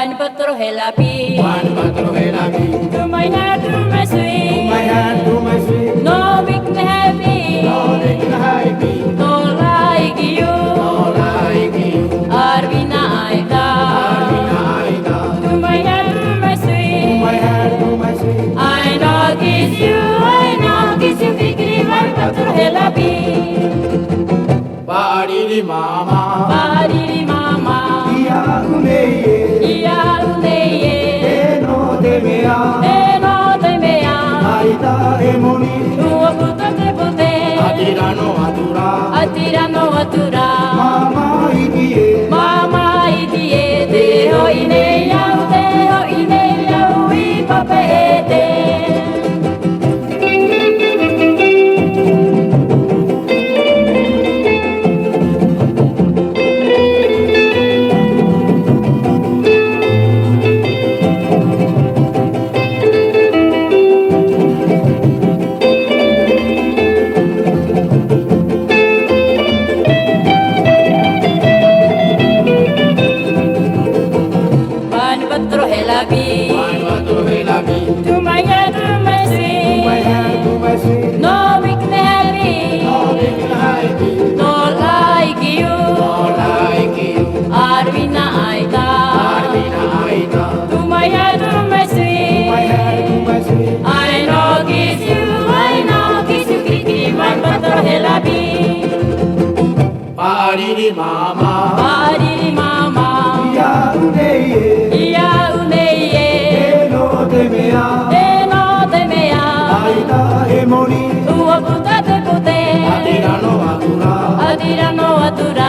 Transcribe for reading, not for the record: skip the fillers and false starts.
Wine patro helapi, One patro helabi. to my heart, to my sweet. My hand to my sweet. No big happy, No big happy. no like you. No like you. Arvina Aida, Arvina Aida. to my heart, to my sweet. My hand to my sweet. I know kiss you, Fikri, wine patro helapi. Pariri mama. Pariri mama, Iya uneye. iya uneye, Eno de mea. eno te mea. Aida emoni. Tua puta te pote, Atirano atura. atirano atura. Mama itie. Mama itie, te ho ine yau I papeete. Wine patro helapi, One patro helabi. to my head, to my My sweet. hand to my sweet. No big happy, No big happy. no like you. No like you. Arvina Aida, Arvina Aida. to my head, to my sweet. My hand to my sweet. I know kiss you, Fikri, wine patro helapi. Pariri mama. Pariri mama, Iya uneye. iya uneye, Eno de mea. eno te mea. Aida emoni. Tua puta te pote, Atirano atura. atirano atura.